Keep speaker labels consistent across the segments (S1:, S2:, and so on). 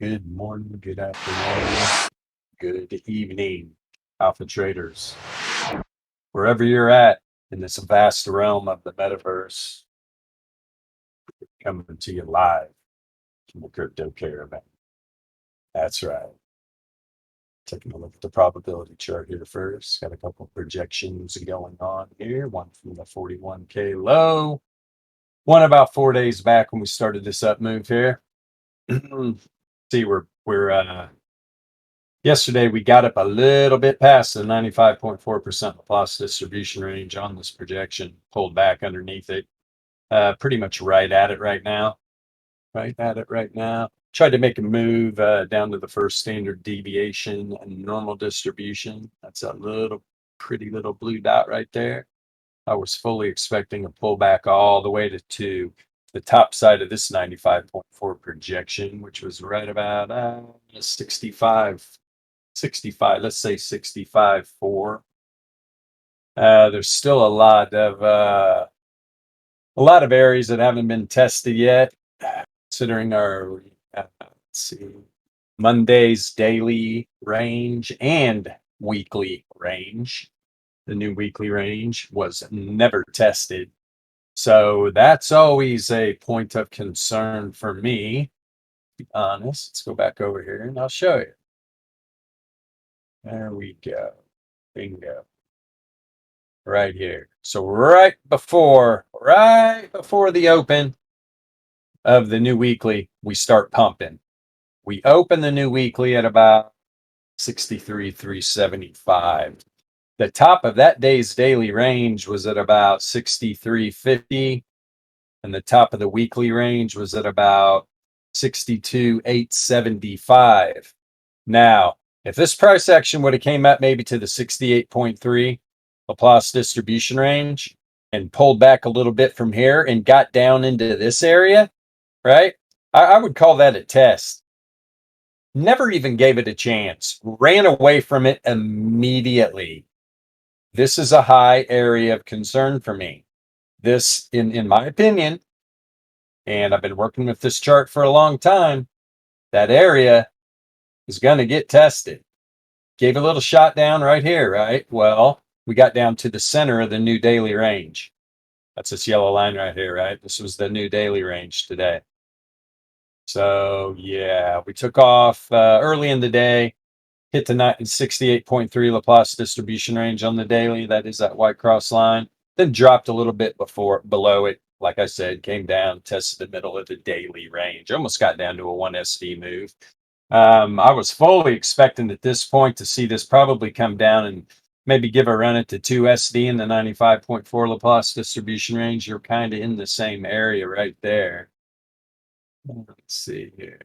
S1: Good morning, good afternoon, good evening, Alpha Traders. Wherever you're at in this vast realm of the metaverse, coming to you live from the Crypto Caravan. That's right. Taking a look at the probability chart here first. Got a couple of projections going on here. One from the 41K low, one about 4 days back when we started this up move here. See, yesterday we got up a little bit past the 95.4% Laplace distribution range on this projection, pulled back underneath it, pretty much right at it right now. Tried to make a move down to the first standard deviation and normal distribution. That's a pretty little blue dot right there. I was fully expecting a pullback all the way to the top side of this 95.4 projection, which was right about 65, let's say 65.4. There's still a lot of areas that haven't been tested yet, considering our let's see, Monday's daily range and weekly range. The new weekly range was never tested. So that's always a point of concern for me, to be honest. Let's go back over here and I'll show you. There we go. Bingo. Right here. So right before the open of the new weekly, we start pumping. We open the new weekly at about 63,375. The top of that day's daily range was at about 63.50, and the top of the weekly range was at about 62,875. Now, if this price action would have came up maybe to the 68.3 Laplace distribution range and pulled back a little bit from here and got down into this area, right? I would call that a test. Never even gave it a chance. Ran away from it immediately. This is a high area of concern for me. This, in my opinion, and I've been working with this chart for a long time, that area is going to get tested. Gave a little shot down right here, right? Well, we got down to the center of the new daily range. That's this yellow line right here, right? This was the new daily range today. So yeah, we took off early in the day, hit the 68.3 Laplace distribution range on the daily. That is that white cross line. Then dropped a little bit below it. Like I said, came down, tested the middle of the daily range. Almost got down to a 1 SD move. I was fully expecting at this point to see this probably come down and maybe give a run at the 2 SD in the 95.4 Laplace distribution range. You're kind of in the same area right there. Let's see here.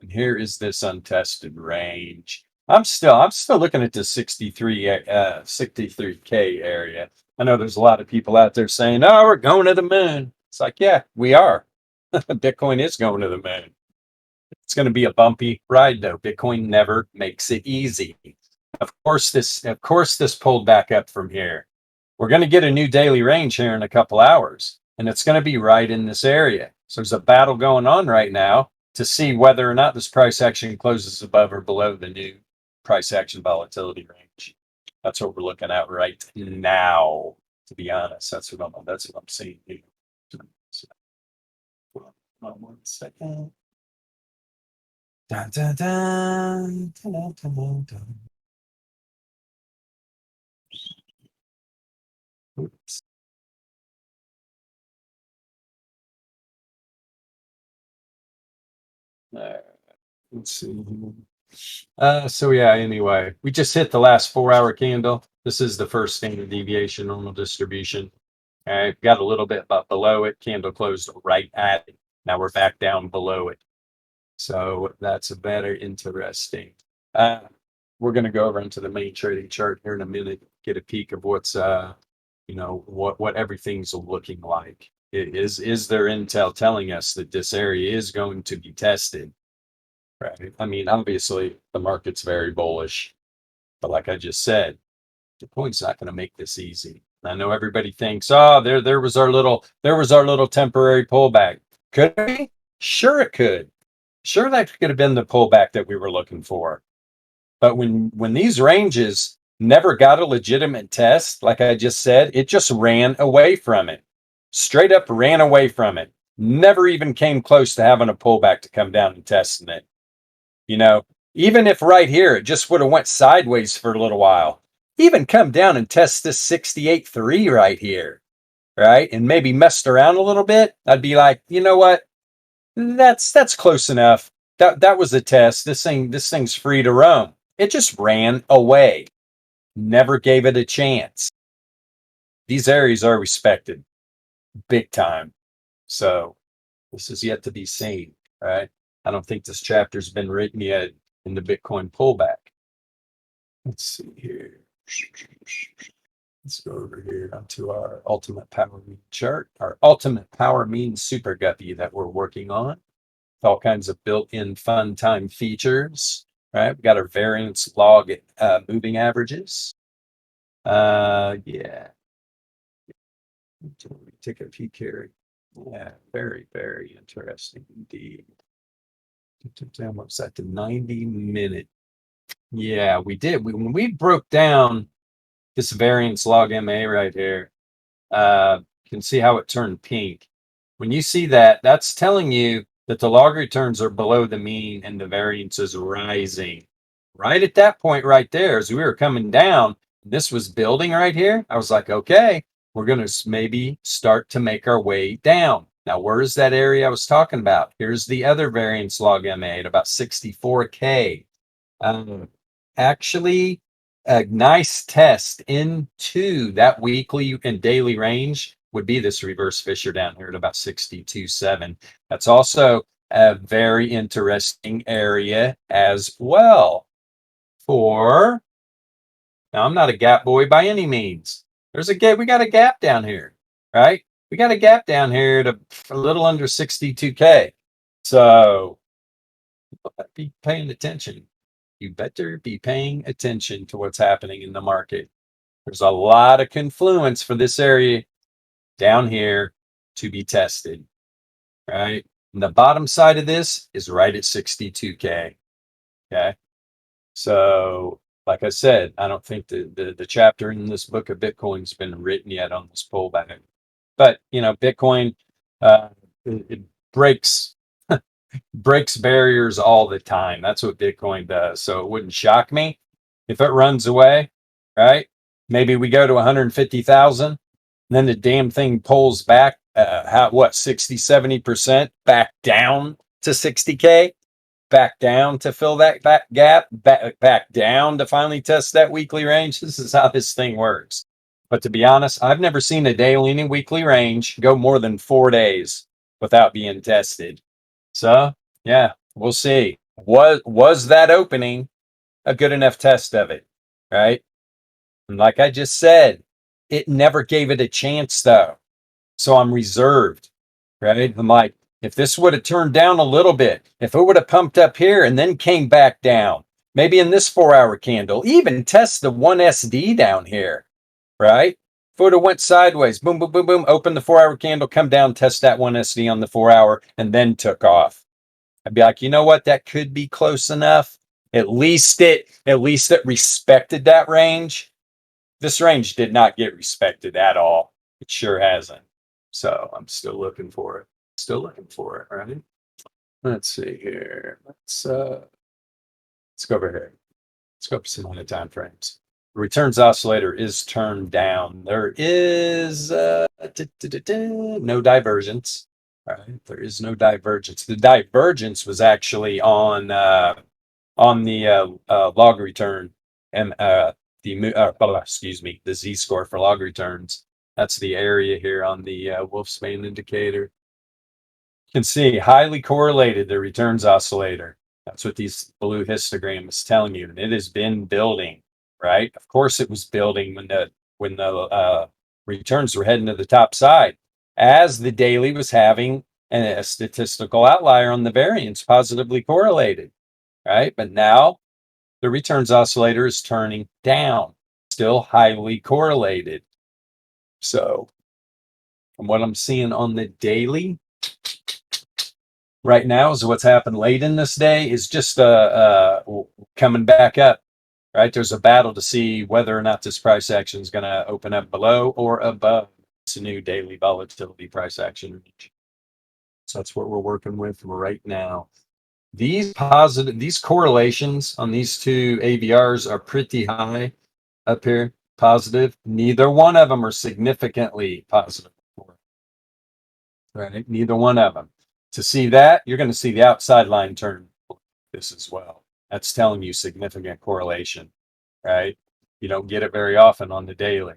S1: And here is this untested range. I'm still looking at the 63K area. I know there's a lot of people out there saying, "Oh, we're going to the moon." It's like, yeah, we are. Bitcoin is going to the moon. It's going to be a bumpy ride, though. Bitcoin never makes it easy. Of course, this pulled back up from here. We're going to get a new daily range here in a couple hours, and it's going to be right in this area. So there's a battle going on right now to see whether or not this price action closes above or below the new price action volatility range. That's what we're looking at right now, to be honest. That's what I'm seeing here. So, 1 second. Dun, dun, dun, dun, dun, dun, dun. Oops. Let's see. So yeah, anyway, we just hit the last 4-hour candle. This is the first standard deviation normal distribution. Got a little bit below it. Candle closed right at it. Now we're back down below it. So that's a better interesting. We're going to go over into the main trading chart here in a minute, get a peek of what's what everything's looking like. Is there intel telling us that this area is going to be tested? Right. I mean, obviously the market's very bullish, but like I just said, Bitcoin's not going to make this easy. I know everybody thinks, oh, there was our little temporary pullback. Could it be? Sure, it could. Sure, that could have been the pullback that we were looking for. But when these ranges never got a legitimate test, like I just said, it just ran away from it. Straight up ran away from it. Never even came close to having a pullback to come down and testing it. You know, even if right here it just would have went sideways for a little while, even come down and test this 68.3 right here, right? And maybe messed around a little bit, I'd be like, you know what? That's close enough. That was a test. This thing's free to roam. It just ran away. Never gave it a chance. These areas are respected big time. So this is yet to be seen, right? I don't think this chapter's been written yet in the Bitcoin pullback. Let's see here. Let's go over here onto our ultimate power mean chart, our ultimate power mean super guppy that we're working on. All kinds of built-in fun time features, right? We got our variance log moving averages. Yeah. Take a peek here. Yeah, very, very interesting indeed. What's that? The 90-minute. Yeah, we did. When we broke down this variance log MA right here, you can see how it turned pink. When you see that, that's telling you that the log returns are below the mean and the variance is rising. Right at that point right there, as we were coming down, this was building right here. I was like, okay, we're going to maybe start to make our way down. Now, where is that area I was talking about? Here's the other variance log MA at about 64K. Actually, a nice test into that weekly and daily range would be this reverse fissure down here at about 62.7. That's also a very interesting area as well. For now, I'm not a gap boy by any means. There's a gap. We got a gap down here, right? We got a gap down here at a little under 62K. So be paying attention. You better be paying attention to what's happening in the market. There's a lot of confluence for this area down here to be tested, right? And the bottom side of this is right at 62K. Okay. So, like I said, I don't think the chapter in this book of Bitcoin's been written yet on this pullback. But, Bitcoin, it breaks breaks barriers all the time. That's what Bitcoin does. So it wouldn't shock me if it runs away, right? Maybe we go to 150,000, then the damn thing pulls back, 60, 70% back down to 60K, back down to fill that gap, back down to finally test that weekly range. This is how this thing works. But to be honest, I've never seen a daily and weekly range go more than 4 days without being tested. So yeah, we'll see. Was that opening a good enough test of it? Right. And like I just said, it never gave it a chance though. So I'm reserved. Right. I'm like, if this would have turned down a little bit, if it would have pumped up here and then came back down, maybe in this 4 hour candle, even test the 1SD down here, right? If it would have went sideways, boom, boom, boom, boom, open the 4 hour candle, come down, test that 1SD on the 4 hour, and then took off. I'd be like, you know what? That could be close enough. At least it respected that range. This range did not get respected at all. It sure hasn't. So I'm still looking for it. Still looking for it, right? Let's see here. Let's go over here. Let's go up some other time frames. The returns oscillator is turned down. There is no divergence. Right? There is no divergence. The divergence was actually on the log return and the z-score for log returns. That's the area here on the Wolfsbane indicator. You can see highly correlated the returns oscillator. That's what these blue histogram is telling you, and it has been building. Right? Of course, it was building when the returns were heading to the top side, as the daily was having a statistical outlier on the variance positively correlated. Right? But now the returns oscillator is turning down, still highly correlated. So, from what I'm seeing on the daily, right now is what's happened late in this day is just coming back up, right? There's a battle to see whether or not this price action is going to open up below or above this new daily volatility price action range. So that's what we're working with right now. These correlations on these two AVRs are pretty high up here, positive. Neither one of them are significantly positive, right? Neither one of them. To see that, you're going to see the outside line turn this as well. That's telling you significant correlation, right? You don't get it very often on the daily.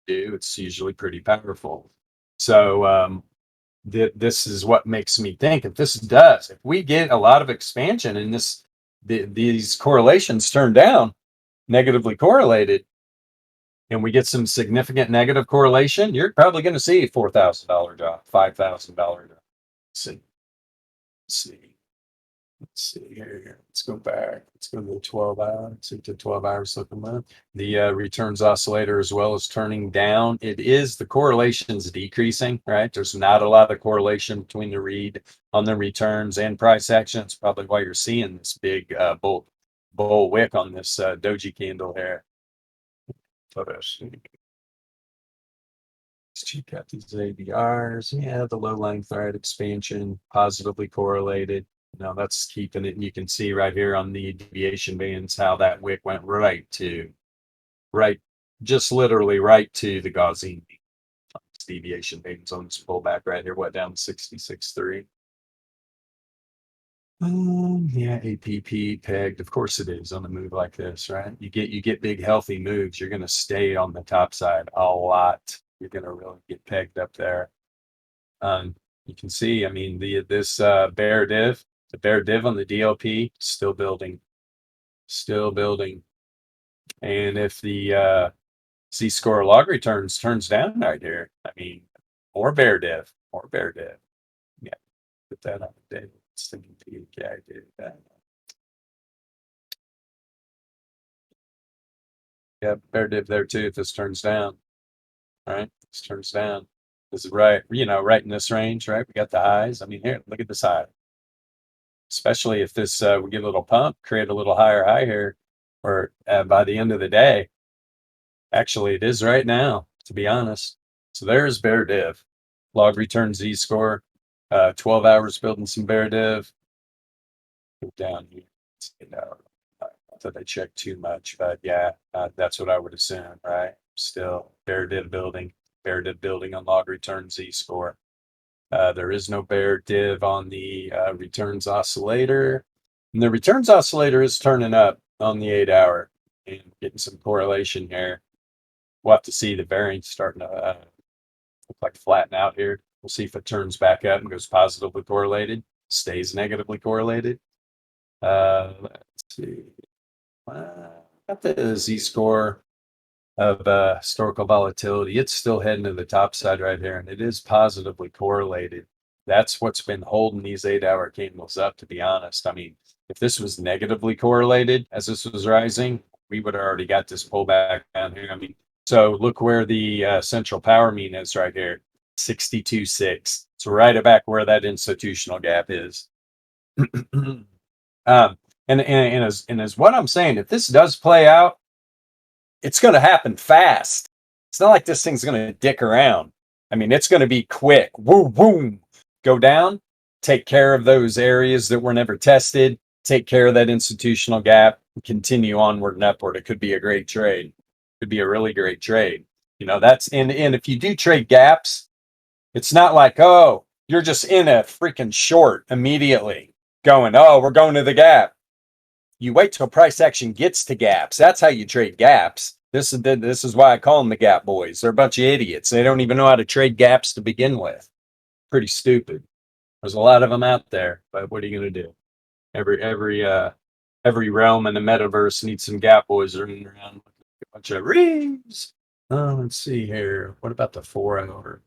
S1: It's usually pretty powerful. So this is what makes me think if we get a lot of expansion and these correlations turn down, negatively correlated, and we get some significant negative correlation, you're probably going to see a $4,000 drop, $5,000 drop. See, see. Let's see here. Let's go back. Let's go to the 12 hour. Let's see to 12 hours look a month. The returns oscillator as well is turning down. It is the correlation's decreasing, right? There's not a lot of correlation between the read on the returns and price action. It's probably why you're seeing this big bull wick on this doji candle here. Let's check out these ABRs. Yeah, the low lying thread expansion positively correlated. Now that's keeping it, and you can see right here on the deviation bands how that wick went just literally right to the Gaussian deviation bands on this pullback right here, what, down to 66.3. Yeah, APP pegged. Of course it is on a move like this, right? You get big healthy moves, you're gonna stay on the top side a lot. You're gonna really get pegged up there. You can see, I mean, this bear div, the bear div on the DLP still building. And if the Z-score log returns turns down right here, I mean, more bear div. Yeah, put that on the day. Yeah, I did that. Yeah, bear div there too if this turns down. All right, this turns down. This is right, right in this range, right? We got the highs. I mean, here, look at this high. Especially if this we get a little pump, create a little higher high here, or by the end of the day. Actually, it is right now, to be honest. So there's bear div. Log return Z score. 12 hours building some bear div. Go down here. Not that I check too much, but yeah, that's what I would assume, right? Still bear div building on log return Z score. There is no bear div on the returns oscillator. And the returns oscillator is turning up on the 8 hour and getting some correlation here. We'll have to see the variance starting to look like flatten out here. We'll see if it turns back up and goes positively correlated, stays negatively correlated. Let's see. Got the Z-score of historical volatility. It's still heading to the top side right here, and it is positively correlated. That's what's been holding these 8 hour candles up, to be honest. I mean, if this was negatively correlated as this was rising, we would have already got this pullback down here. I mean, so look where the central power mean is right here, 62.6. It's right back where that institutional gap is. And as what I'm saying, if this does play out, it's going to happen fast. It's not like this thing's going to dick around. I mean, it's going to be quick. Boom, boom, go down, take care of those areas that were never tested, take care of that institutional gap, and continue onward and upward. It could be a great trade. Could be a really great trade. That's and if you do trade gaps, it's not like, oh, you're just in a freaking short immediately going, oh, we're going to the gap. You wait till price action gets to gaps. That's how you trade gaps. This is why I call them the gap boys. They're a bunch of idiots. They don't even know how to trade gaps to begin with. Pretty stupid. There's a lot of them out there, but what are you going to do? Every realm in the metaverse needs some gap boys running around. A bunch of reams. Oh, let's see here. What about the 4 hour?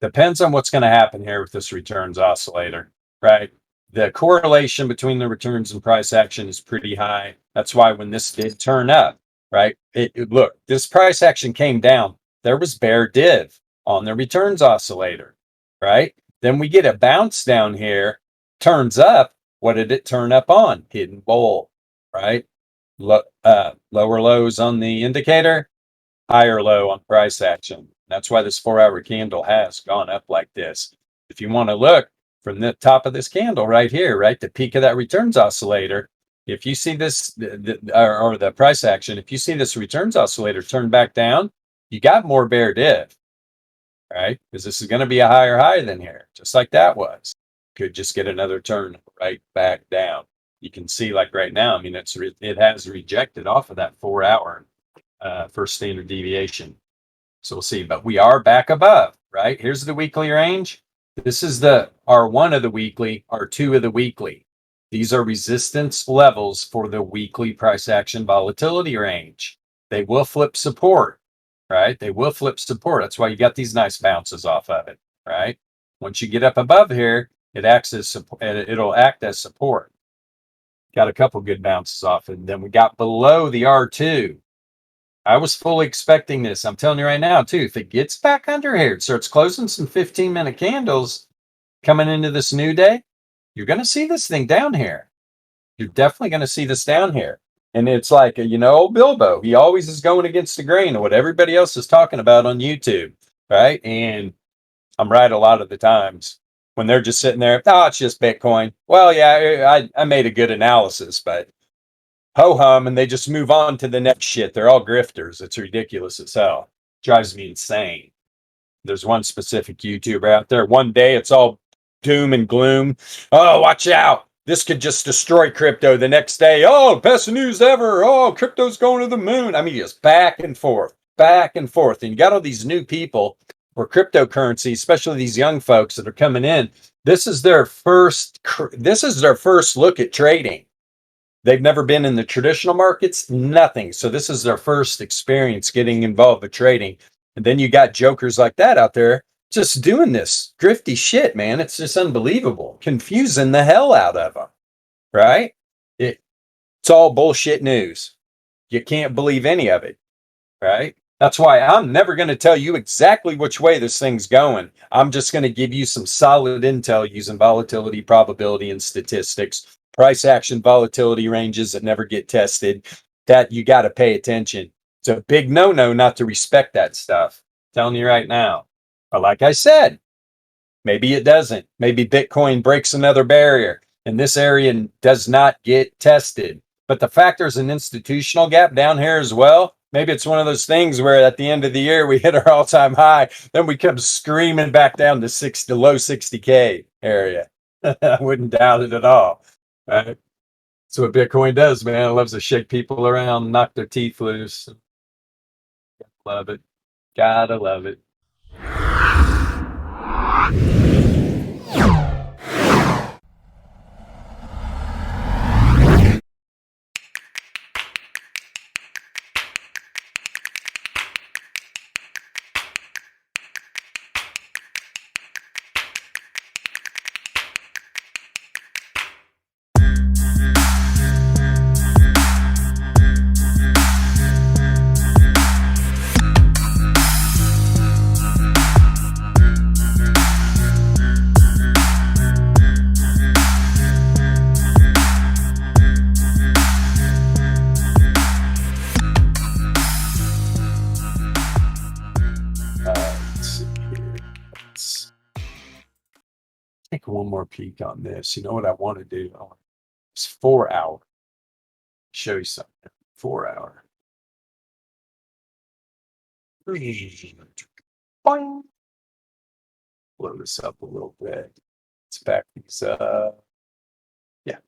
S1: Depends on what's going to happen here with this returns oscillator, right? The correlation between the returns and price action is pretty high. That's why when this did turn up, right? Look, this price action came down. There was bear div on the returns oscillator, right? Then we get a bounce down here, turns up. What did it turn up on? Hidden bull, right? Lower lows on the indicator, higher low on price action. That's why this 4-hour candle has gone up like this. If you want to look from the top of this candle right here, right, the peak of that returns oscillator, if you see this, or the price action, if you see this returns oscillator turn back down, you got more bear div, right? Because this is going to be a higher high than here, just like that was. Could just get another turn right back down. You can see, like right now, I mean, it has rejected off of that 4-hour first standard deviation. So we'll see, but we are back above, right? Here's the weekly range. This is the R1 of the weekly, R2 of the weekly. These are resistance levels for the weekly price action volatility range. They will flip support, right? They will flip support. That's why you got these nice bounces off of it, right? Once you get up above here, it acts as support. It'll act as support. Got a couple good bounces off, and then we got below the R2. I was fully expecting this. I'm telling you right now, too. If it gets back under here, it starts closing some 15-minute candles coming into this new day, you're going to see this thing down here. You're definitely going to see this down here. And it's like, old Bilbo. He always is going against the grain of what everybody else is talking about on YouTube, right? And I'm right a lot of the times when they're just sitting there, oh, it's just Bitcoin. Well, yeah, I made a good analysis, but ho-hum, and they just move on to the next shit. They're all grifters. It's ridiculous as hell. Drives me insane. There's one specific YouTuber out there. One day it's all doom and gloom. Oh, watch out. This could just destroy crypto. The next day, oh, best news ever. Oh, crypto's going to the moon. I mean, just back and forth, back and forth. And you got all these new people for cryptocurrency, especially these young folks that are coming in. This is their first look at trading. They've never been in the traditional markets, nothing. So this is their first experience getting involved with trading. And then you got jokers like that out there just doing this grifty shit, man. It's just unbelievable, confusing the hell out of them, right? It's all bullshit news. You can't believe any of it, right? That's why I'm never going to tell you exactly which way this thing's going. I'm just going to give you some solid intel using volatility, probability, and statistics. Price action volatility ranges that never get tested, that you got to pay attention. It's a big no-no not to respect that stuff. I'm telling you right now. But like I said, maybe it doesn't. Maybe Bitcoin breaks another barrier and this area does not get tested. But the fact there's an institutional gap down here as well, maybe it's one of those things where at the end of the year we hit our all-time high, then we come screaming back down to the low 60K area. I wouldn't doubt it at all. Right? That's what Bitcoin does, man. It loves to shake people around, knock their teeth loose. Love it. Gotta love it. Take one more peek on this. You know what I want to do? It's 4-hour. Show you something. 4-hour. Boing. Blow this up a little bit. Let's back these up. Yeah.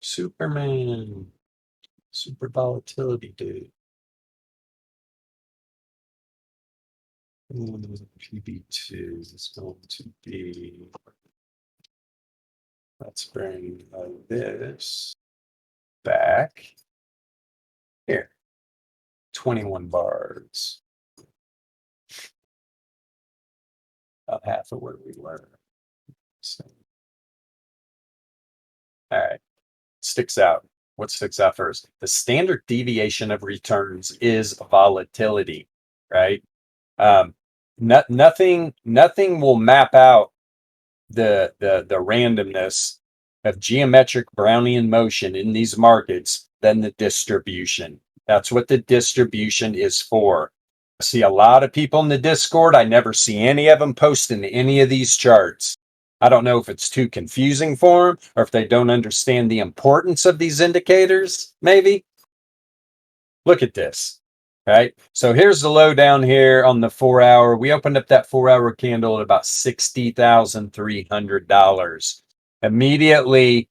S1: Superman. Super volatility, dude. PB2 is going to be, let's bring this back here. 21 bars. About half of where we were. So, all right. Sticks out. Let's fix that first. The standard deviation of returns is volatility, right? Nothing will map out the randomness of geometric Brownian motion in these markets than the distribution. That's what the distribution is for. I see a lot of people in the Discord. I never see any of them posting any of these charts. I don't know if it's too confusing for them or if they don't understand the importance of these indicators, maybe. Look at this. Right. So here's the low down here on the 4 hour. We opened up that 4 hour candle at about $60,300. Immediately,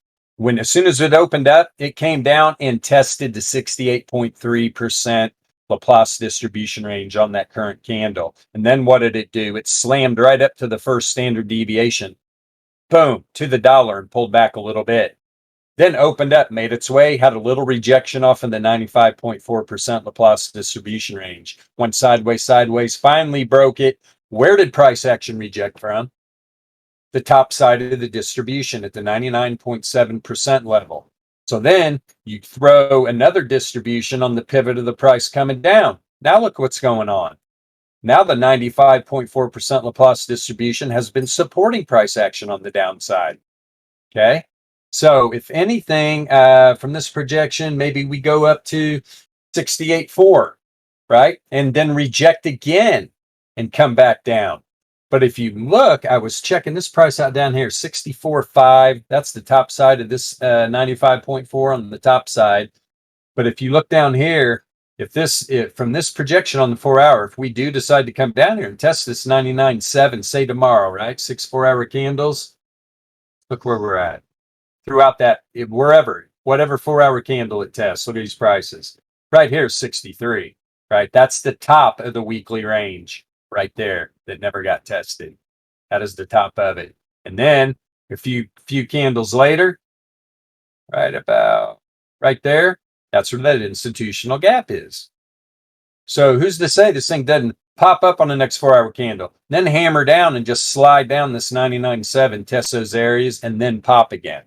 S1: as soon as it opened up, it came down and tested the 68.3% Laplace distribution range on that current candle. And then what did it do? It slammed right up to the first standard deviation. Boom, to the dollar and pulled back a little bit. Then opened up, made its way, had a little rejection off in the 95.4% Laplace distribution range. Went sideways, finally broke it. Where did price action reject from? The top side of the distribution at the 99.7% level. So then you throw another distribution on the pivot of the price coming down. Now look what's going on. Now the 95.4% Laplace distribution has been supporting price action on the downside. Okay. So if anything, from this projection, maybe we go up to 68.4, right? And then reject again and come back down. But if you look, I was checking this price out down here, 64.5. That's the top side of this 95.4 on the top side. But if you look down here, if from this projection on the 4 hour, if we do decide to come down here and test this 99.7, say tomorrow, right? 6 4 hour candles. Look where we're at. Throughout that, whatever 4 hour candle it tests, look at these prices. Right here is 63, right? That's the top of the weekly range right there that never got tested. That is the top of it. And then a few candles later, right about right there, that's where that institutional gap is. So who's to say this thing doesn't pop up on the next 4 hour candle, then hammer down and just slide down this 99.7, test those areas, and then pop again?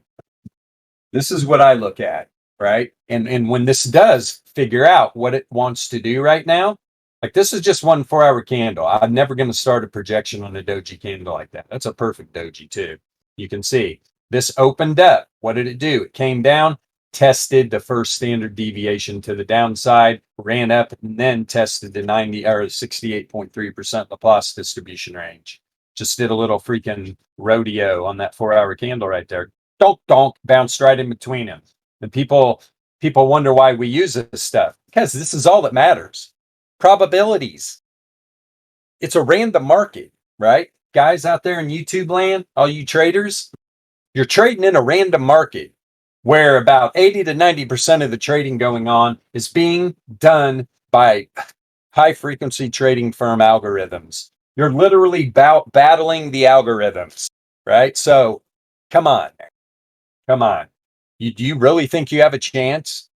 S1: This is what I look at, right? And when this does figure out what it wants to do right now, like this is just one 4 hour candle. I'm never going to start a projection on a doji candle like that. That's a perfect doji too. You can see this opened up. What did it do? It came down, tested the first standard deviation to the downside, ran up, and then tested the 68.3% Laplace distribution range. Just did a little freaking rodeo on that 4 hour candle right there. Donk, bounced right in between them. And people wonder why we use this stuff, because this is all that matters. Probabilities. It's a random market, right? Guys out there in YouTube land, all you traders, you're trading in a random market where about 80 to 90% of the trading going on is being done by high frequency trading firm algorithms. You're literally battling the algorithms, right? So come on. Do you really think you have a chance?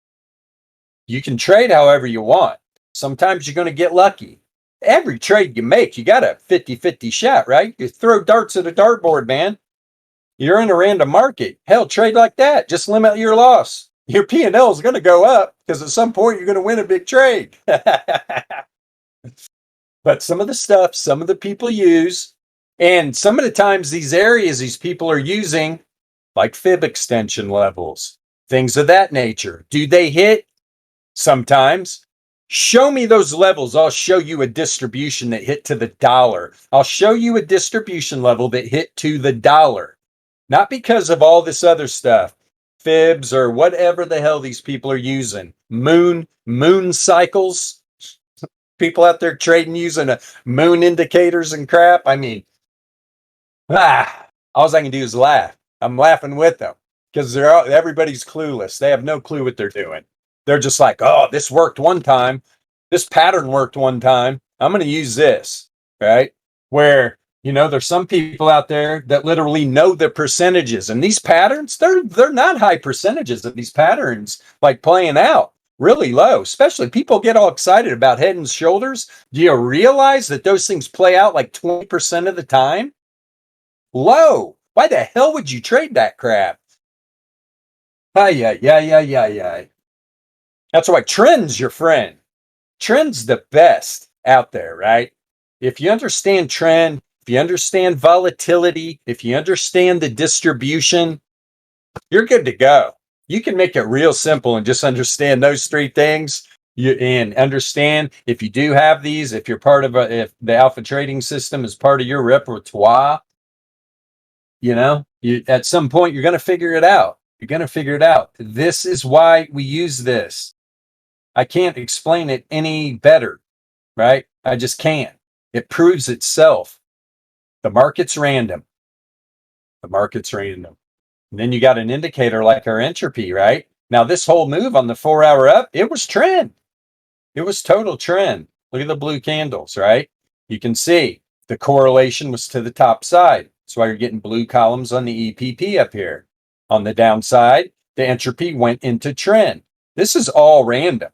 S1: You can trade however you want. Sometimes you're going to get lucky. Every trade you make, you got a 50-50 shot, right? You throw darts at a dartboard, man. You're in a random market. Hell, trade like that. Just limit your loss. Your P&L is going to go up because at some point you're going to win a big trade. But some of the stuff, some of the people use, and some of the times these areas these people are using, like fib extension levels, things of that nature. Do they hit? Sometimes. Show me those levels. I'll show you a distribution that hit to the dollar. I'll show you a distribution level that hit to the dollar. Not because of all this other stuff, fibs or whatever the hell these people are using. Moon cycles. People out there trading using moon indicators and crap. I mean, all I can do is laugh. I'm laughing with them because everybody's clueless. They have no clue what they're doing. They're just like, oh, this worked one time. This pattern worked one time. I'm going to use this, right? Where, there's some people out there that literally know the percentages. And these patterns, they're not high percentages of these patterns like playing out. Really low, especially people get all excited about head and shoulders. Do you realize that those things play out like 20% of the time? Low. Why the hell would you trade that crap? Hi, yeah. That's why trend's your friend. Trend's the best out there, right? If you understand trend, if you understand volatility, if you understand the distribution, you're good to go. You can make it real simple and just understand those three things. And understand if you do have these, if you're part of if the alpha trading system is part of your repertoire, you at some point you're going to figure it out. You're going to figure it out. This is why we use this. I can't explain it any better, right? I just can't. It proves itself. The market's random. The market's random. And then you got an indicator like our entropy, right? Now, this whole move on the 4 hour up, it was trend. It was total trend. Look at the blue candles, right? You can see the correlation was to the top side. That's why you're getting blue columns on the EPP up here. On the downside, the entropy went into trend. This is all random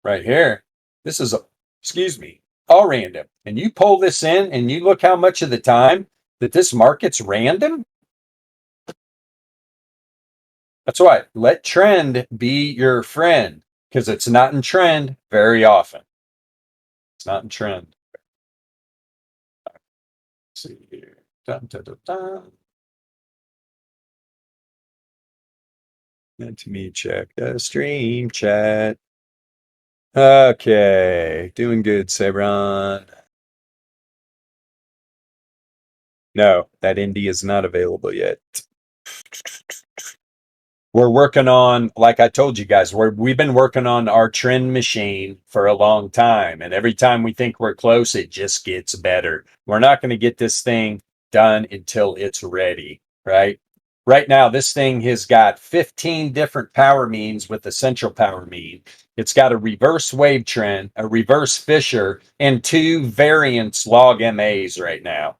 S1: right here. This is, excuse me, all random. And you pull this in and you look how much of the time that this market's random. That's why let trend be your friend because it's not in trend very often. It's not in trend. Let's see here. Dun, dun, dun, dun. Let me check the stream chat. Okay, doing good, Sabron. No, that indie is not available yet. We're working on, like I told you guys, we've been working on our trend machine for a long time. And every time we think we're close, it just gets better. We're not going to get this thing done until it's ready, right? Right now, this thing has got 15 different power means with the central power mean. It's got a reverse wave trend, a reverse Fisher, and two variance log MAs right now.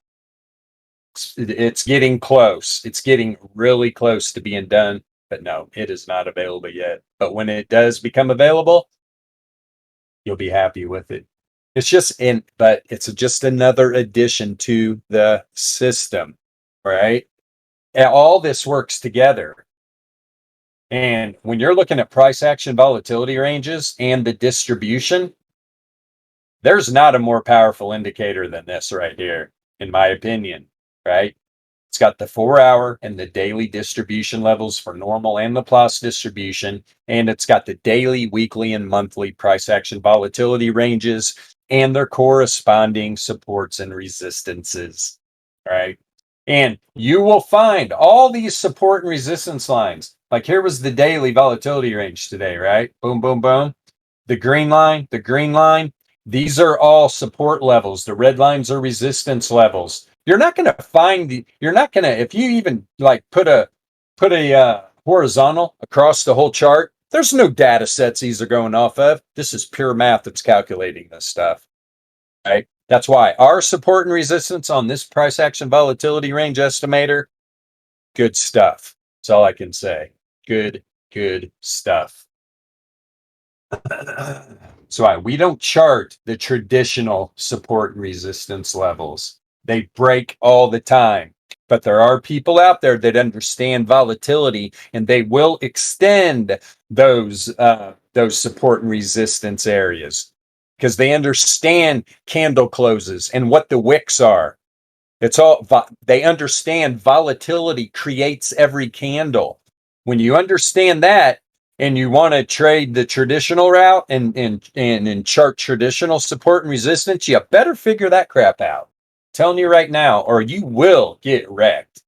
S1: It's getting close. It's getting really close to being done. But no, it is not available yet. But when it does become available, you'll be happy with it. But it's just another addition to the system, right? And all this works together. And when you're looking at price action volatility ranges and the distribution, there's not a more powerful indicator than this right here, in my opinion, right? It's got the 4 hour and the daily distribution levels for normal and the plus distribution. And it's got the daily, weekly, and monthly price action volatility ranges and their corresponding supports and resistances. Right. And you will find all these support and resistance lines. Like here was the daily volatility range today, right? Boom, boom, boom. The green line, these are all support levels. The red lines are resistance levels. You're not going to find you're not going to, if you even like put a horizontal across the whole chart, there's no data sets these are going off of. This is pure math that's calculating this stuff, right? That's why our support and resistance on this price action volatility range estimator, good stuff. That's all I can say. Good stuff. So we don't chart the traditional support and resistance levels. They break all the time. But there are people out there that understand volatility and they will extend those support and resistance areas because they understand candle closes and what the wicks are. It's all they understand volatility creates every candle. When you understand that, and you want to trade the traditional route and chart traditional support and resistance, you better figure that crap out. I'm telling you right now, or you will get wrecked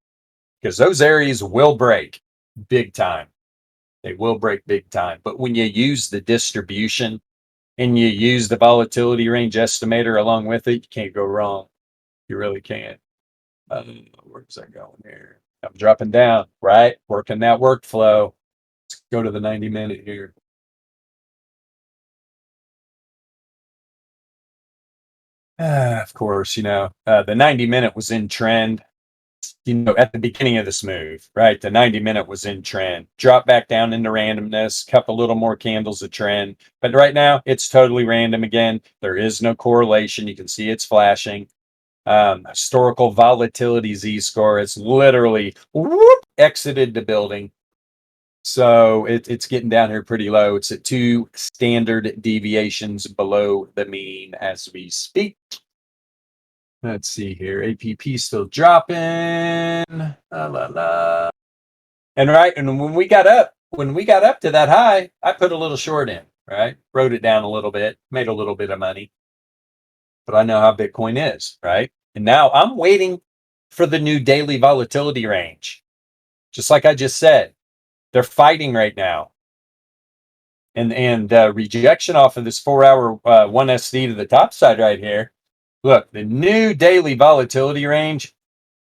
S1: because those areas will break big time. They will break big time. But when you use the distribution and you use the volatility range estimator along with it, you can't go wrong. You really can't. Where's that going here? I'm dropping down, right? Working that workflow. Let's go to the 90-minute here. Of course, the 90-minute was in trend, at the beginning of this move, right? The 90-minute was in trend, dropped back down into randomness, couple little more candles of trend. But right now, it's totally random again. There is no correlation. You can see it's flashing. Historical volatility Z-score, it's literally exited the building. So it's getting down here pretty low. It's at 2 standard deviations below the mean as we speak. Let's see here. APP still dropping. La, la, la. And when we got up to that high, I put a little short in, right? Wrote it down a little bit, made a little bit of money. But I know how Bitcoin is, right? And now I'm waiting for the new daily volatility range. Just like I just said, they're fighting right now. And rejection off of this 4-hour 1SD to the top side right here. Look, the new daily volatility range,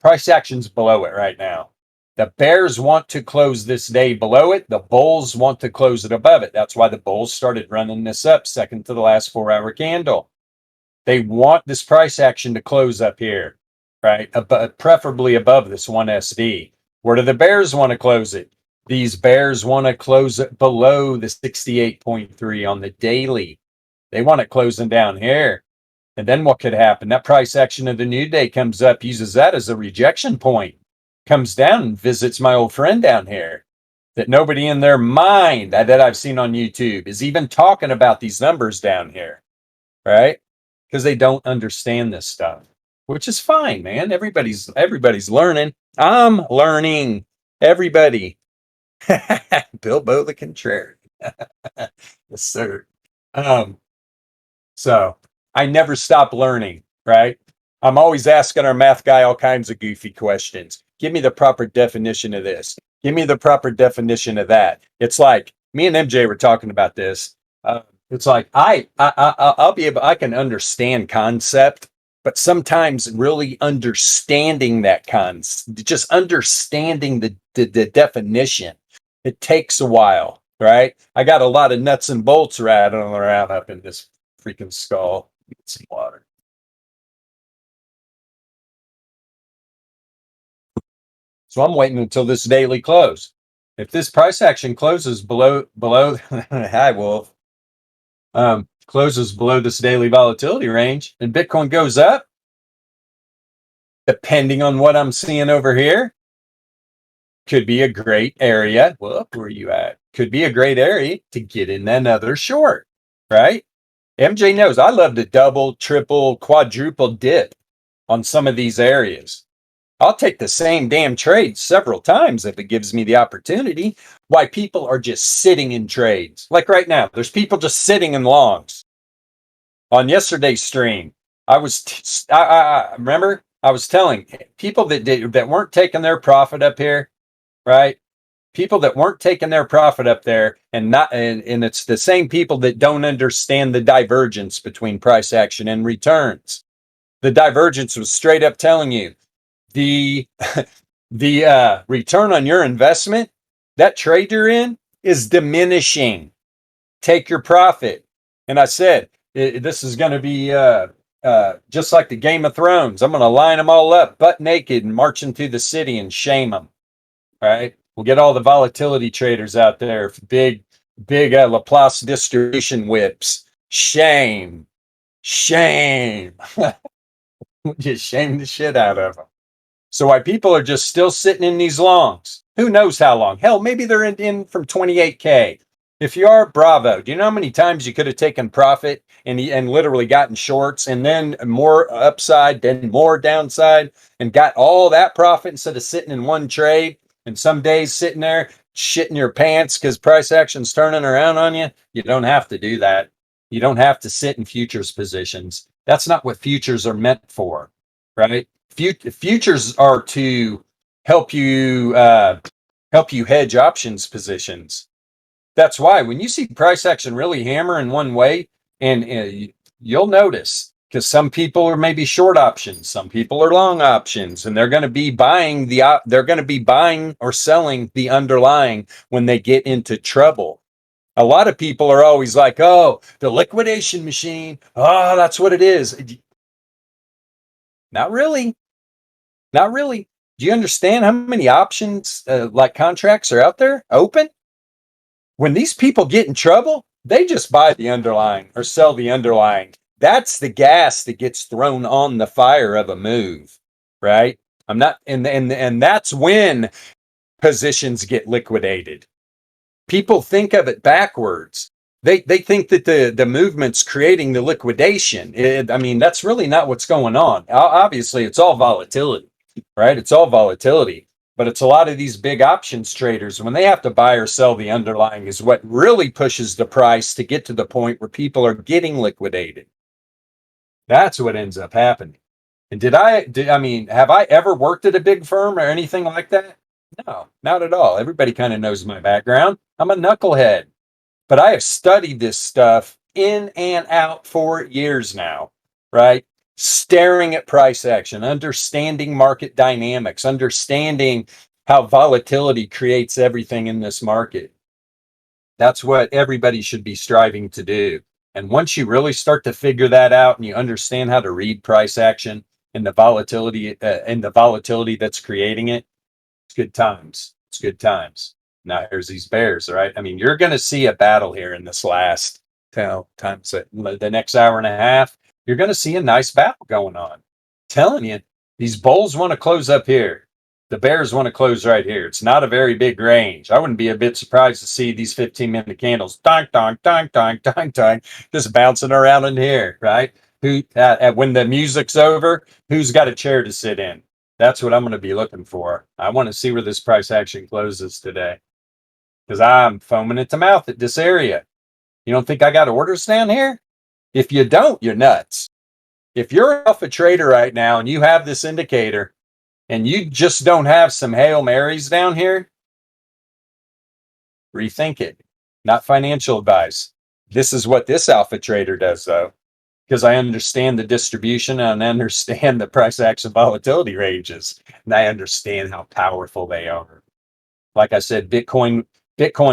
S1: price action's below it right now. The bears want to close this day below it. The bulls want to close it above it. That's why the bulls started running this up second to the last 4-hour candle. They want this price action to close up here, right? Preferably above this 1SD. Where do the bears want to close it? These bears want to close it below the 68.3 on the daily. They want it closing down here. And then what could happen? That price action of the new day comes up, uses that as a rejection point, comes down and visits my old friend down here that nobody in their mind that I've seen on YouTube is even talking about these numbers down here, right? Because they don't understand this stuff, which is fine, man. Everybody's learning. I'm learning. Everybody. Bilbo the Contrary. Yes, sir. So I never stop learning, right? I'm always asking our math guy all kinds of goofy questions. Give me the proper definition of this. Give me the proper definition of that. It's like me and MJ were talking about this. It's like I'll be able, I can understand concept, but sometimes really understanding that just understanding the definition, it takes a while, right? I got a lot of nuts and bolts rattling around up in this freaking skull. Get some water. So I'm waiting until this daily close. If this price action closes below hi Wolf, closes below this daily volatility range, and Bitcoin goes up, depending on what I'm seeing over here, could be a great area. Well, where are you at? Could be a great area to get in another short, right? MJ knows I love to double, triple, quadruple dip on some of these areas. I'll take the same damn trade several times if it gives me the opportunity. Why people are just sitting in trades. Like right now, there's people just sitting in longs. On yesterday's stream, I remember I was telling people that weren't taking their profit up here, right? People that weren't taking their profit up there, and it's the same people that don't understand the divergence between price action and returns. The divergence was straight up telling you the return on your investment, that trade you're in, is diminishing. Take your profit. And I said, this is going to be just like the Game of Thrones. I'm going to line them all up butt naked and marching through the city and shame them. All right. We'll get all the volatility traders out there. Big Laplace distribution whips. Shame. Just shame the shit out of them. So why people are just still sitting in these longs? Who knows how long? Hell, maybe they're in from 28K. If you are, bravo. Do you know how many times you could have taken profit and literally gotten shorts and then more upside, then more downside, and got all that profit instead of sitting in one trade? And some days sitting there shitting your pants because price action's turning around on you. You don't have to do that. You don't have to sit in futures positions. That's not what futures are meant for, right? Futures are to help you hedge options positions. That's why when you see price action really hammer in one way, and you'll notice because some people are maybe short options, some people are long options, and they're going to be buying or selling the underlying when they get into trouble. A lot of people are always like, "Oh, the liquidation machine. Oh, that's what it is." Not really. Not really. Do you understand how many options like contracts are out there open? When these people get in trouble, they just buy the underlying or sell the underlying. That's the gas that gets thrown on the fire of a move, right? I'm not, and that's when positions get liquidated. People think of it backwards. They think that the movement's creating the liquidation. I mean, that's really not what's going on. Obviously, it's all volatility, right? It's all volatility. But it's a lot of these big options traders, when they have to buy or sell the underlying, is what really pushes the price to get to the point where people are getting liquidated. That's what ends up happening. And I mean, have I ever worked at a big firm or anything like that? No, not at all. Everybody kind of knows my background. I'm a knucklehead, but I have studied this stuff in and out for years now, right? Staring at price action, understanding market dynamics, understanding how volatility creates everything in this market. That's what everybody should be striving to do. And once you really start to figure that out and you understand how to read price action and the volatility that's creating it, it's good times. It's good times. Now here's these bears, right? I mean, you're going to see a battle here in this last times the next hour and a half. You're going to see a nice battle going on. Telling you, these bulls want to close up here. The bears want to close right here. It's not a very big range. I wouldn't be a bit surprised to see these 15-minute candles, donk, donk, donk, donk, donk, donk, just bouncing around in here, right? Who, when the music's over, who's got a chair to sit in? That's what I'm going to be looking for. I want to see where this price action closes today, because I'm foaming at the mouth at this area. You don't think I got orders down here? If you don't, you're nuts. If you're an alpha trader right now and you have this indicator and you just don't have some Hail Marys down here, rethink it. Not financial advice. This is what this alpha trader does, though, because I understand the distribution and I understand the price action volatility ranges, and I understand how powerful they are. Like I said, Bitcoin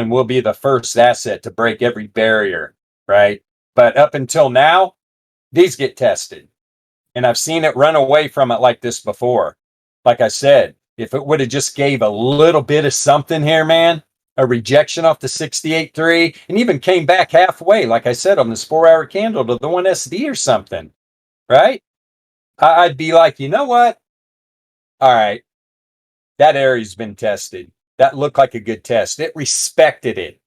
S1: will be the first asset to break every barrier, right? But up until now, these get tested. And I've seen it run away from it like this before. Like I said, if it would have just gave a little bit of something here, man, a rejection off the 68.3 and even came back halfway, like I said, on this 4-hour candle to the 1SD or something, right? I'd be like, you know what? All right, that area's been tested. That looked like a good test. It respected it.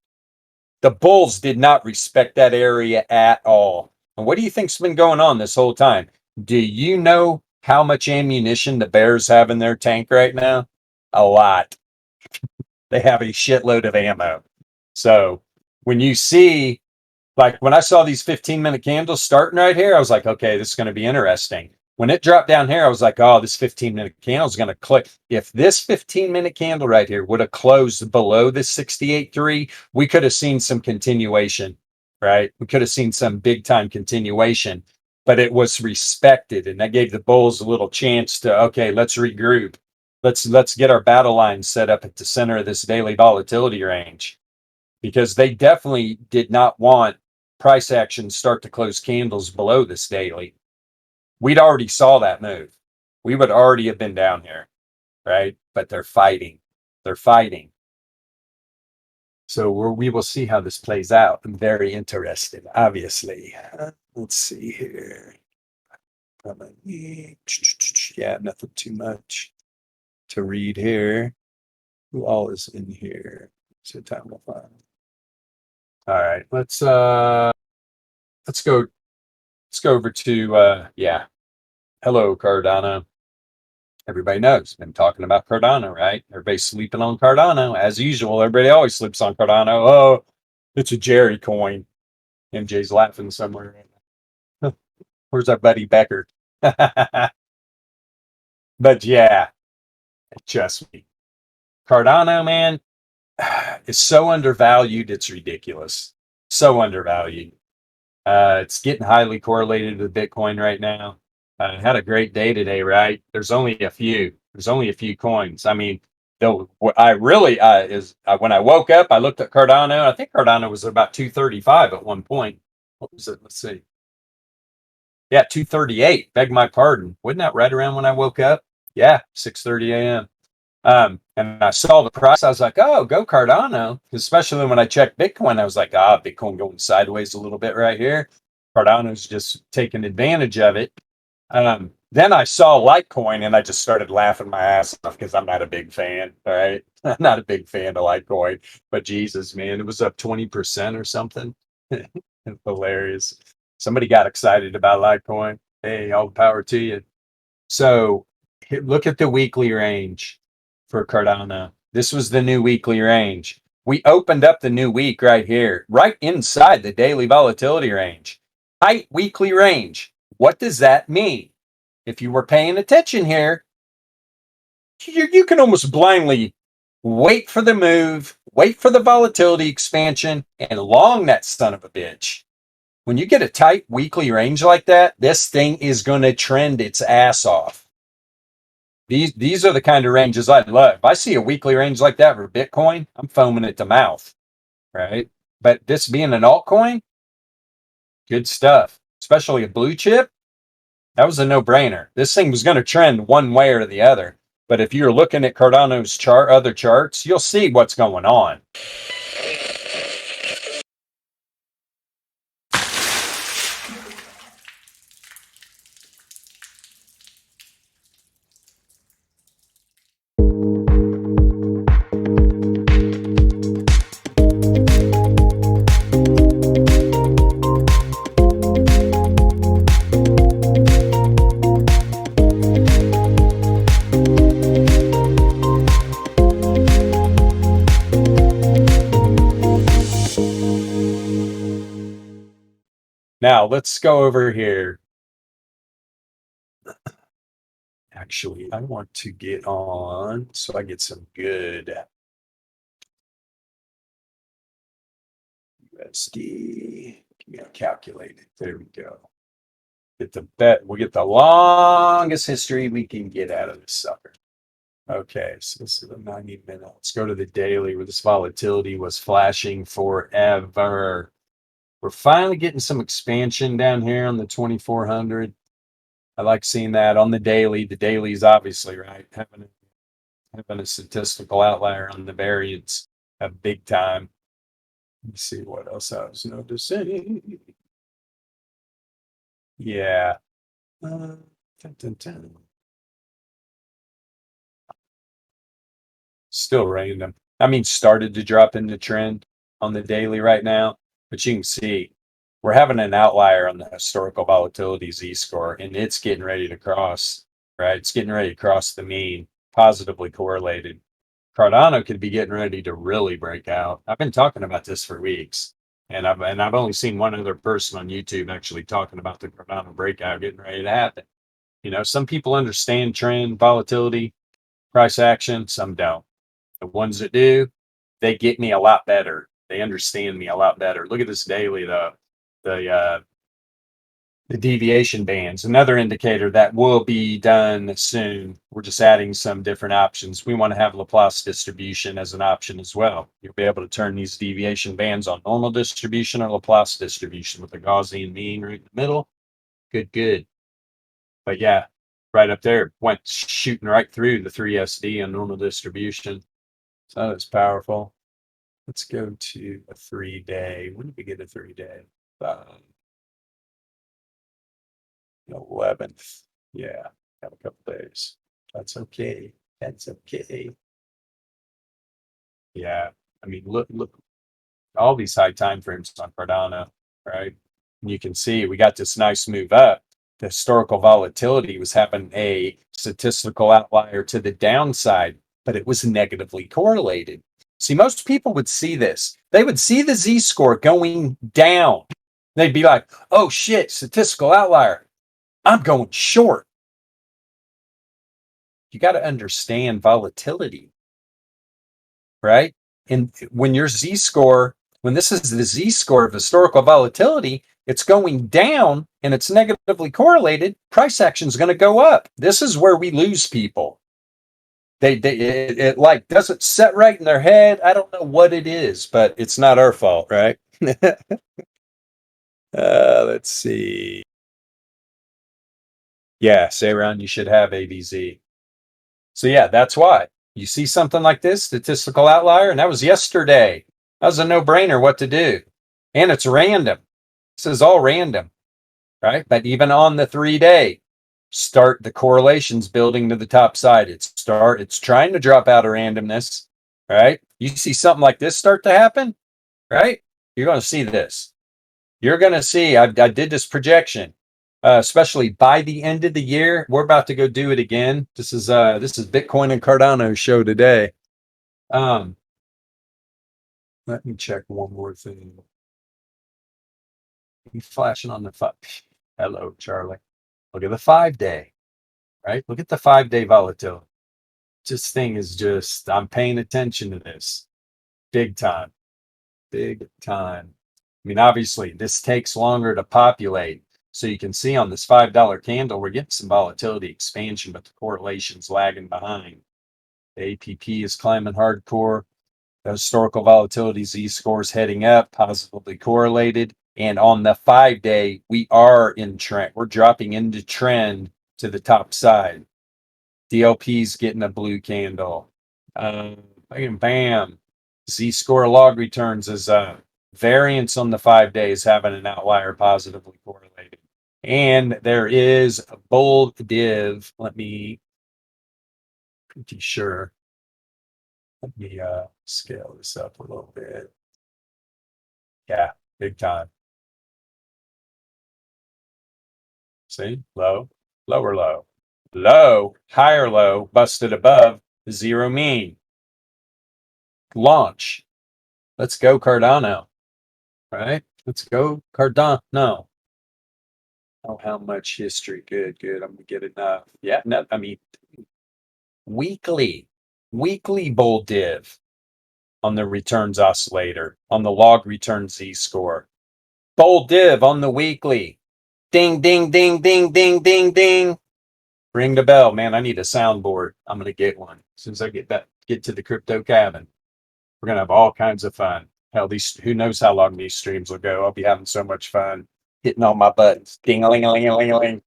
S1: The bulls did not respect that area at all. And what do you think's been going on this whole time? Do you know how much ammunition the bears have in their tank right now? A lot. They have a shitload of ammo. So when you see, like when I saw these 15-minute candles starting right here, I was like, okay, this is going to be interesting. When it dropped down here, I was like, oh, this 15-minute candle is going to click. If this 15-minute candle right here would have closed below this 68.3, we could have seen some continuation, right? We could have seen some big time continuation, but it was respected. And that gave the bulls a little chance to, okay, let's regroup. Let's get our battle lines set up at the center of this daily volatility range, because they definitely did not want price action start to close candles below this daily. We'd already saw that move. We would already have been down here, right? But they're fighting. They're fighting. So we will see how this plays out. I'm very interested, obviously. Let's see here. Yeah, nothing too much to read here. Who all is in here? So time will find. All right, let's go over to yeah. Hello, Cardano. Everybody knows. Been talking about Cardano, right? Everybody's sleeping on Cardano as usual. Everybody always sleeps on Cardano. Oh, it's a Jerry coin. MJ's laughing somewhere. Where's our buddy Becker? But yeah, trust me. Cardano, man, is so undervalued. It's ridiculous. So undervalued. It's getting highly correlated with Bitcoin right now. Had a great day today, right? There's only a few. There's only a few coins. I mean, though, I really when I woke up, I looked at Cardano. I think Cardano was about 235 at one point. What was it? Let's see. Yeah, 238. Beg my pardon. Wasn't that right around when I woke up? Yeah, 6:30 a.m. And I saw the price. I was like, oh, go Cardano. Especially when I checked Bitcoin, I was like, Bitcoin going sideways a little bit right here. Cardano's just taking advantage of it. Then I saw Litecoin and I just started laughing my ass off because I'm not a big fan. All right. I'm not a big fan of Litecoin, but Jesus, man, it was up 20% or something. Hilarious. Somebody got excited about Litecoin. Hey, all the power to you. So look at the weekly range for Cardano. This was the new weekly range. We opened up the new week right here, right inside the daily volatility range. Tight weekly range. What does that mean? If you were paying attention here, you can almost blindly wait for the move, wait for the volatility expansion, and long that son of a bitch. When you get a tight weekly range like that, this thing is going to trend its ass off. These are the kind of ranges I love. If I see a weekly range like that for Bitcoin, I'm foaming at the mouth, right? But this being an altcoin, good stuff, especially a blue chip. That was a no-brainer. This thing was going to trend one way or the other. But if you're looking at Cardano's other charts, you'll see what's going on. Now, let's go over here. Actually, I want to get on so I get some good USD. Give me a calculator. There we go. We'll get the longest history we can get out of this sucker. Okay, so this is the 90-minute. Let's go to the daily where this volatility was flashing forever. We're finally getting some expansion down here on the 2400. I like seeing that on the daily. The daily is obviously right, having a statistical outlier on the variance, a big time. Let me see what else I was noticing. Yeah. Dun, dun, dun. Still random. I mean, started to drop into trend on the daily right now, but you can see we're having an outlier on the historical volatility z-score, and it's getting ready to cross, right? It's getting ready to cross the mean, positively correlated. Cardano could be getting ready to really break out. I've been talking about this for weeks, and I've only seen one other person on YouTube actually talking about the Cardano breakout getting ready to happen. You know, some people understand trend, volatility, price action, some don't. The ones that do, they get me a lot better. They understand me a lot better. Look at this daily, the the deviation bands, another indicator that will be done soon. We're just adding some different options. We want to have Laplace distribution as an option as well. You'll be able to turn these deviation bands on normal distribution or Laplace distribution with a Gaussian mean right in the middle. Good, good. But yeah, right up there, went shooting right through the 3SD on normal distribution. So that's powerful. Let's go to a 3-day. When did we get a 3-day? 11th. Yeah, have a couple days. That's okay. That's okay. Yeah, I mean, look, all these high time frames on Cardano, right? And you can see we got this nice move up. The historical volatility was having a statistical outlier to the downside, but it was negatively correlated. See, most people would see this. They would see the z-score going down. They'd be like, oh shit, statistical outlier. I'm going short. You got to understand volatility, right? And when your z-score, when this is the z-score of historical volatility, it's going down and it's negatively correlated, price action is going to go up. This is where we lose people. It like doesn't set right in their head. I don't know what it is, but it's not our fault, right? Let's see. Yeah, Sayron, you should have ABZ. So yeah, that's why. You see something like this, statistical outlier, and that was yesterday. That was a no-brainer what to do. And it's random. This is all random, right? But even on the 3-day, start the correlations building to the top side. It's trying to drop out of randomness, right? You see something like this start to happen, right? You're going to see this. You're going to see, I did this projection, especially by the end of the year. We're about to go do it again. This is Bitcoin and Cardano show today. Let me check one more thing. He's flashing on the five. Hello, Charlie. Look at the 5-day, right? Look at the 5-day volatility. This thing is just, I'm paying attention to this big time, big time. I mean, obviously, this takes longer to populate. So you can see on this $5 candle, we're getting some volatility expansion, but the correlation's lagging behind. The APP is climbing hardcore. The historical volatility Z scores heading up, positively correlated. And on the 5-day, we are in trend. We're dropping into trend to the top side. DLP's getting a blue candle. Bam, bam. Z score log returns as variance on the 5 days having an outlier positively correlated. And there is a bold div. Let me pretty sure. Let me scale this up a little bit. Yeah, big time. See, low, lower low, low, higher low, busted above zero mean. Launch. Let's go Cardano. Right? Let's go Cardano. Oh, how much history? Good, good. I'm gonna get enough. Yeah, no, I mean weekly, weekly bull div on the returns oscillator, on the log return Z score. Bull div on the weekly. Ding, ding, ding, ding, ding, ding, ding. Ring the bell, man. I need a soundboard. I'm gonna get one as soon as I get to the crypto cabin. We're gonna have all kinds of fun. Hell, these who knows how long these streams will go. I'll be having so much fun hitting all my buttons, ding a ling a ling a ling a ling,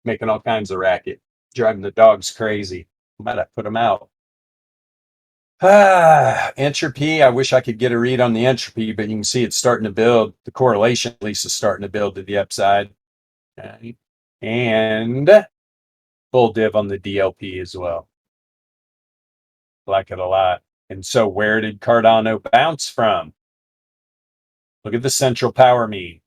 S1: making all kinds of racket, driving the dogs crazy. I might have put them out. Entropy. I wish I could get a read on the entropy, but you can see it's starting to build. The correlation at least is starting to build to the upside. Okay. And full div on the DLP as well. Like it a lot. And so where did Cardano bounce from? Look at the central power mean.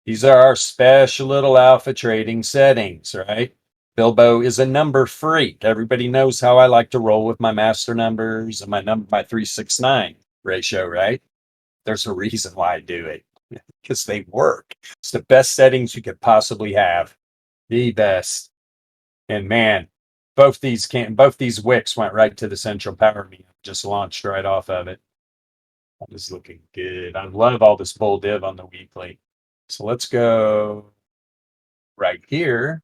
S1: These are our special little alpha trading settings, right? Bilbo is a number freak. Everybody knows how I like to roll with my master numbers and my 369 ratio, right? There's a reason why I do it because they work. It's the best settings you could possibly have. The best. And man, both these wicks went right to the central power mean. Just launched right off of it. That is looking good. I love all this bull div on the weekly. So let's go right here.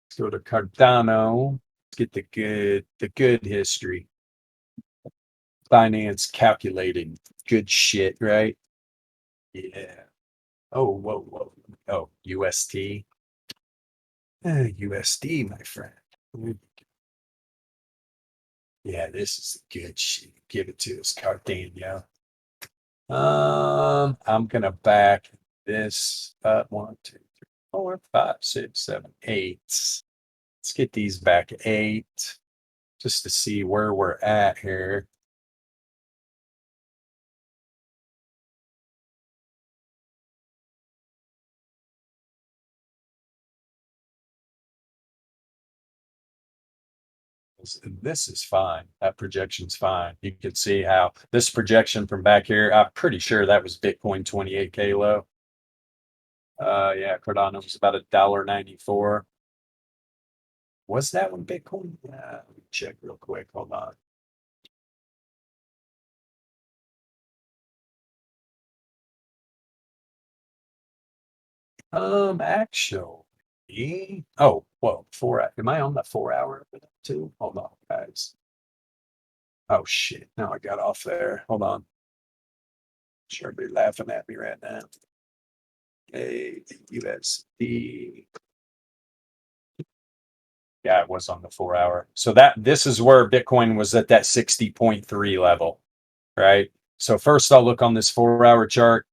S1: Let's go to Cardano. Let's get the good history. Finance calculating good shit, right? Yeah. Oh, whoa, whoa. Oh, UST. USD, my friend. Yeah, this is good shit. Give it to us, Cardano. I'm gonna back this up 1, 2, 3, 4, 5, 6, 7, 8. Let's get these back 8 just to see where we're at here. This is fine. That projection's fine. You can see how this projection from back here, I'm pretty sure that was Bitcoin 28K low. Yeah, Cardano was about $1.94. Was that one Bitcoin? Let me check real quick. Hold on. Actually, oh, whoa, am I on the 4-hour too? Hold on, guys. Oh shit, now I got off there. Hold on. Sure be laughing at me right now. Hey, USD. Yeah, it was on the 4-hour. So this is where Bitcoin was at that 60.3 level, right? So first I'll look on this 4-hour chart.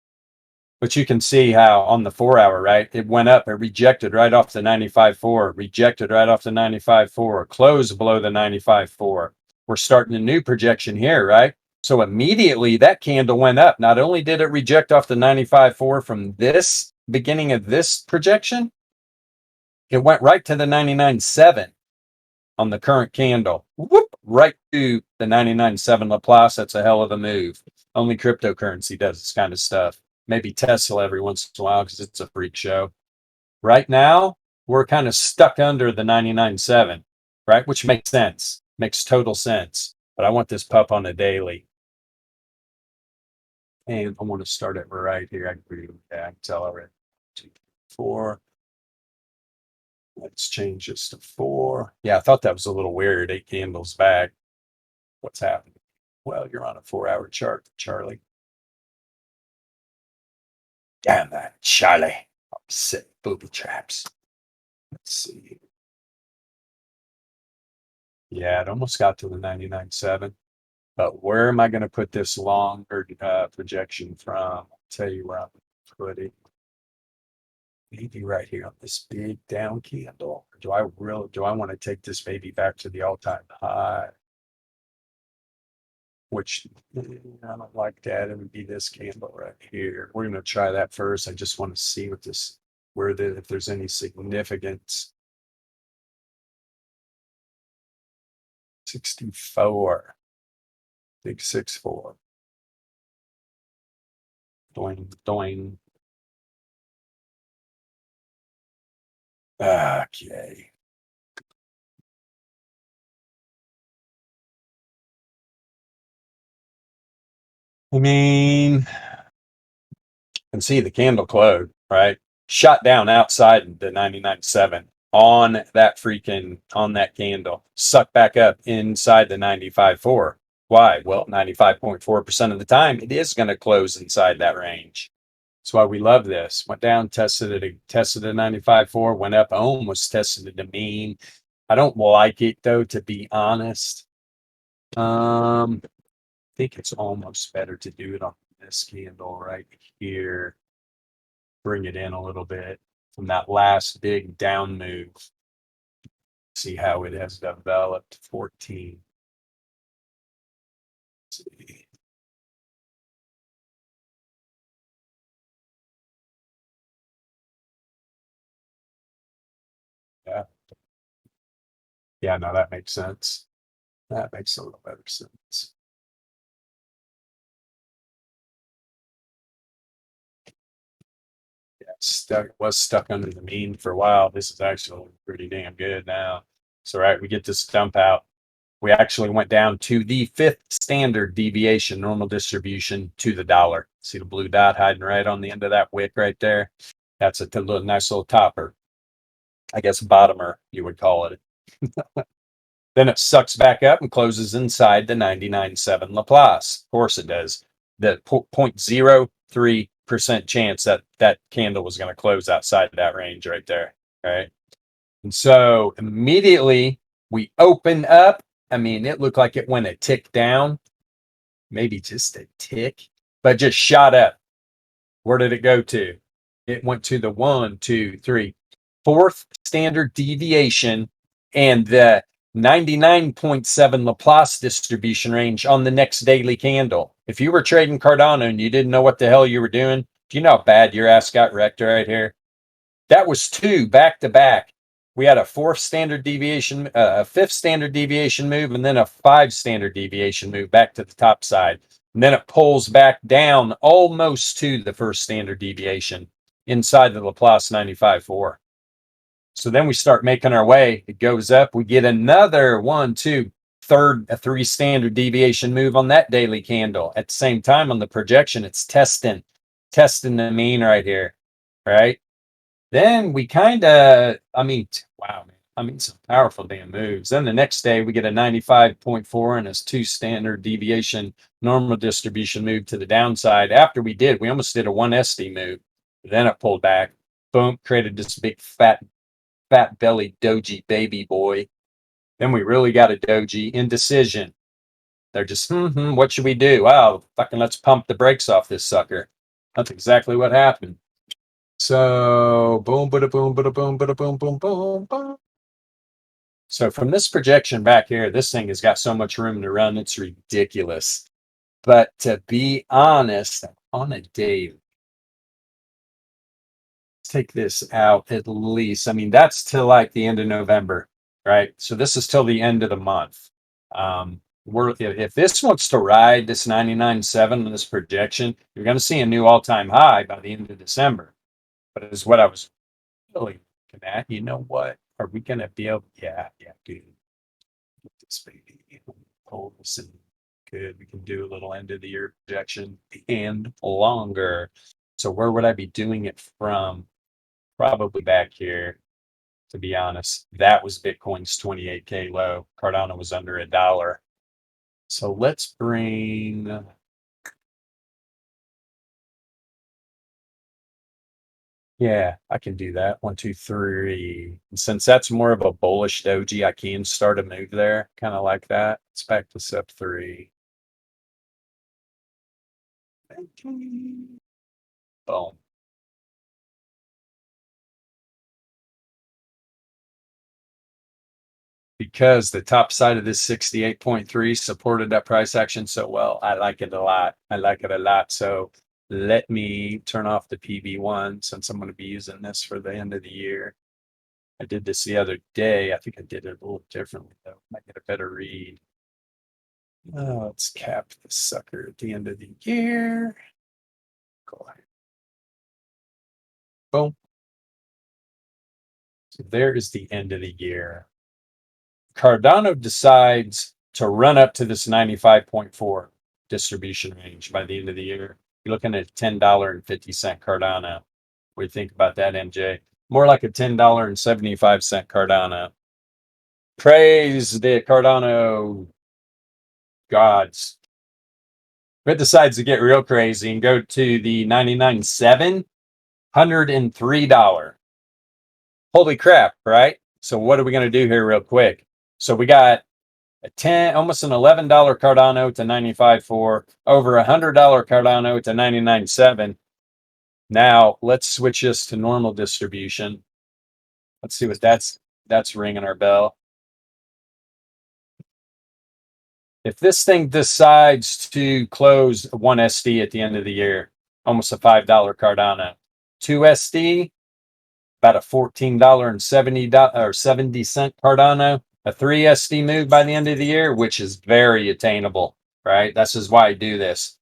S1: But you can see how on the 4 hour, right? It went up, it rejected right off the 95.4, rejected right off the 95.4, closed below the 95.4. We're starting a new projection here, right? So immediately that candle went up. Not only did it reject off the 95.4 from this beginning of this projection, it went right to the 99.7 on the current candle. Whoop, right to the 99.7 Laplace. That's a hell of a move. Only cryptocurrency does this kind of stuff. Maybe Tesla every once in a while because it's a freak show. Right now, we're kind of stuck under the 99.7, right? Which makes sense. Makes total sense. But I want this pup on a daily. And I want to start it right here. I can tell already. 2, 4. Let's change this to 4. Yeah, I thought that was a little weird. 8 candles back. What's happening? Well, you're on a 4 hour chart, Charlie. Damn that, Charlie. Sick booby traps. Let's see. Yeah, it almost got to the 99.7. But where am I going to put this longer projection from? I'll tell you where I'm going to put it. Maybe right here on this big down candle. Do I want to take this baby back to the all-time high? Which I don't like that. It would be this candle right here. We're going to try that first. I just want to see what this, if there's any significance. 64. Big 6-4. Doing, doing. Okay. I mean, can see the candle closed, right? Shot down outside the 99.7 on that candle, sucked back up inside the 95.4. Why? Well, 95.4% of the time it is going to close inside that range. That's why we love this. Went down, tested a 95.4, went up, almost tested the mean. I don't like it though, to be honest. I think it's almost better to do it on this candle right here. Bring it in a little bit from that last big down move. See how it has developed. 14. Let's see. Yeah. Yeah, no, that makes sense. That makes a little better sense. Yeah, was stuck under the mean for a while. This is actually pretty damn good now. So, right, we get this dump out. We actually went down to the 5th standard deviation normal distribution to the dollar. See the blue dot hiding right on the end of that wick right there? That's a nice little topper. I guess bottomer, you would call it. Then it sucks back up and closes inside the 99.7 Laplace. Of course it does. The 0.03% chance that candle was going to close outside of that range right there. Right. And so immediately we open up. I mean, it looked like it went a tick down, maybe just a tick, but just shot up. Where did it go to? It went to the 1, 2, 3, 4th standard deviation and the 99.7 Laplace distribution range on the next daily candle. If you were trading Cardano and you didn't know what the hell you were doing, do you know how bad your ass got wrecked right here? That was 2 back to back. We had a 4th standard deviation, a 5th standard deviation move, and then a 5 standard deviation move back to the top side. And then it pulls back down almost to the 1st standard deviation inside the Laplace 95.4. So then we start making our way. It goes up. We get another 1, 2, a 3 standard deviation move on that daily candle. At the same time on the projection, it's testing the mean right here, right? Then we kind of, wow, man. Some powerful damn moves. Then the next day we get a 95.4 and a 2 standard deviation normal distribution move to the downside. After we almost did a 1 SD move. Then it pulled back. Boom, created this big fat belly doji baby boy. Then we really got a doji indecision. They're just, what should we do? Wow, fucking let's pump the brakes off this sucker. That's exactly what happened. So boom, bada boom, bada boom, bada boom, boom, boom, boom. So from this projection back here, this thing has got so much room to run, it's ridiculous. But to be honest, on a day, let's take this out at least. I mean, that's till like the end of November, right? So this is till the end of the month. If this wants to ride this 99.7 on this projection, you're going to see a new all-time high by the end of December. But it's what I was really looking at. You know what? Are we going to be able? Yeah, dude. Get this baby. Hold this in. Good. We can do a little end of the year projection and longer. So where would I be doing it from? Probably back here, to be honest. That was Bitcoin's 28K low. Cardano was under $1. So let's bring, yeah, I can do that. 1, 2, 3. And since that's more of a bullish doji, I can start a move there, kind of like that. Let's back this up 3. Boom. Because the top side of this 68.3 supported that price action so well. I like it a lot. I like it a lot. So let me turn off the PV1 since I'm going to be using this for the end of the year. I did this the other day. I think I did it a little differently though. Might get a better read. Let's cap this sucker at the end of the year. Go ahead. Boom. So there is the end of the year. Cardano decides to run up to this 95.4 distribution range by the end of the year. You're looking at $10.50 Cardano. What do you think about that, MJ? More like a $10.75 Cardano. Praise the Cardano gods. If it decides to get real crazy and go to the 99.7, $103. Holy crap, right? So what are we going to do here real quick? So we got a 10, almost an $11 Cardano to 95.4, over $100 Cardano to 99.7. Now let's switch this to normal distribution. Let's see what that's ringing our bell. If this thing decides to close 1 SD at the end of the year, almost a $5 Cardano, 2 SD, about a $14.70 Cardano, a 3 SD move by the end of the year, which is very attainable, right? This is why I do this.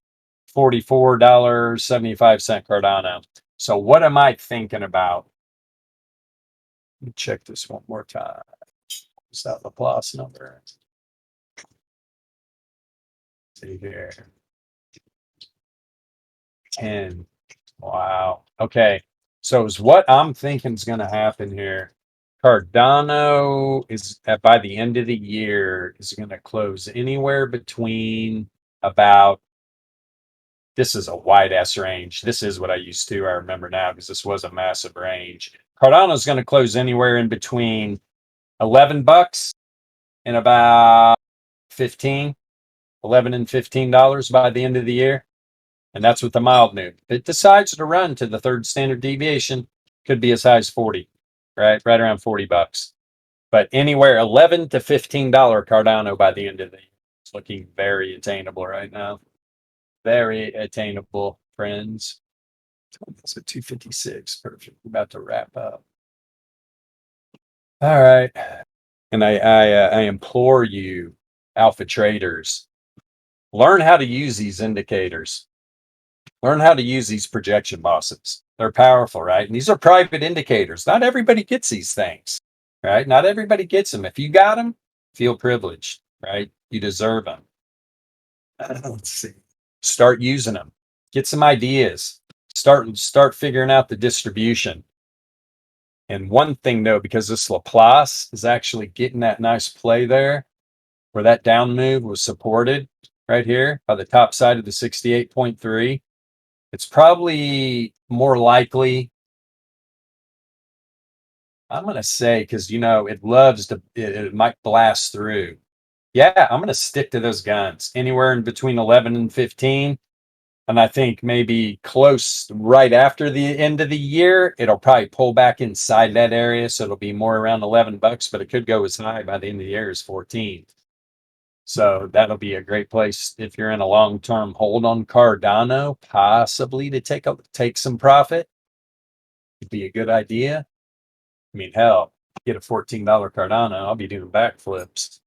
S1: $44.75 Cardano. So what am I thinking about? Let me check this one more time. Is that Laplace number? See here. 10. Wow. Okay. So is what I'm thinking is going to happen here. Cardano is by the end of the year is going to close anywhere between about, this is a wide ass range. This is what I used to. I remember now because this was a massive range. Cardano is going to close anywhere in between $11 and about 15, 11 and $15 by the end of the year. And that's with the mild move. If it decides to run to the third standard deviation, could be as high as 40, right? Right around $40. But anywhere $11 to $15 Cardano by the end of the year. It's looking very attainable right now. Very attainable, friends. It's at 256. Perfect. We're about to wrap up. All right. And I implore you, alpha traders, learn how to use these indicators. Learn how to use these projection bosses. They're powerful, right? And these are private indicators. Not everybody gets these things, right? Not everybody gets them. If you got them, feel privileged, right? You deserve them. Let's see. Start using them. Get some ideas. Start figuring out the distribution. And one thing though, because this Laplace is actually getting that nice play there, where that down move was supported right here by the top side of the 68.3. It's probably more likely, I'm going to say, because, it loves to, it might blast through. Yeah, I'm going to stick to those guns. Anywhere in between 11 and 15. And I think maybe close right after the end of the year, it'll probably pull back inside that area. So it'll be more around $11, but it could go as high by the end of the year as 14. So that'll be a great place if you're in a long-term hold on Cardano, possibly to take some profit. It'd be a good idea. I mean, hell, get a $14 Cardano, I'll be doing backflips.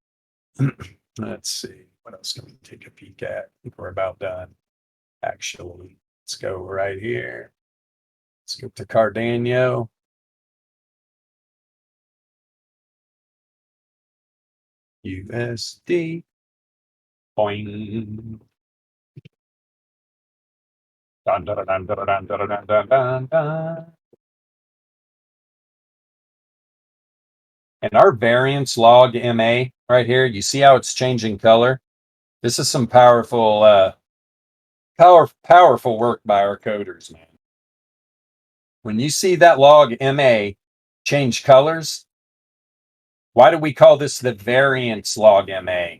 S1: Let's see, what else can we take a peek at? I think we're about done. Actually, let's go right here. Let's go to Cardano. USD. Boing. Dun, dun, dun, dun, dun, dun, dun, dun, dun, dun. And our variance log MA right here, you see how it's changing color? This is some powerful work by our coders, man. When you see that log MA change colors, why do we call this the variance log MA?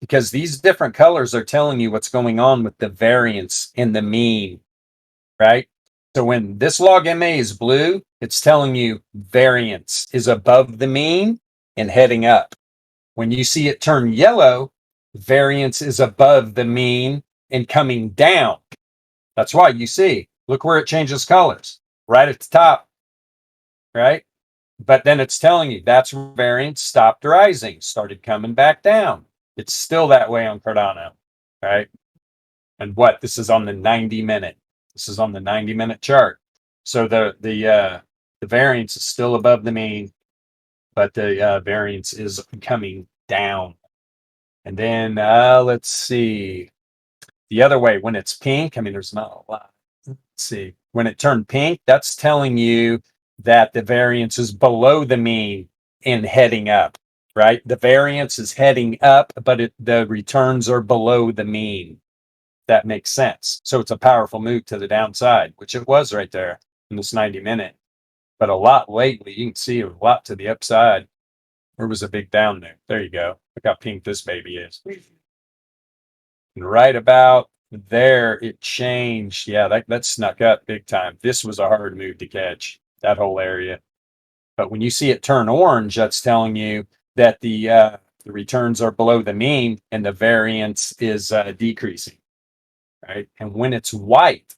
S1: Because these different colors are telling you what's going on with the variance in the mean, right? So when this log MA is blue, it's telling you variance is above the mean and heading up. When you see it turn yellow, variance is above the mean and coming down. That's why you see, look where it changes colors, right at the top, right? But then it's telling you that's where variance stopped rising, started coming back down. It's still that way on Cardano, right? And what? This is on the 90-minute. This is on the 90-minute chart. So the variance is still above the mean, but the variance is coming down. And then let's see. The other way, when it's pink, I mean, there's not a lot. Let's see. When it turned pink, that's telling you that the variance is below the mean and heading up, right? The variance is heading up, but the returns are below the mean. That makes sense. So it's a powerful move to the downside, which it was right there in this 90-minute. But a lot lately, you can see a lot to the upside. There was a big down there. There you go. Look how pink this baby is. And right about there, it changed. Yeah, that snuck up big time. This was a hard move to catch, that whole area. But when you see it turn orange, that's telling you that the returns are below the mean and the variance is decreasing, right? And when it's white,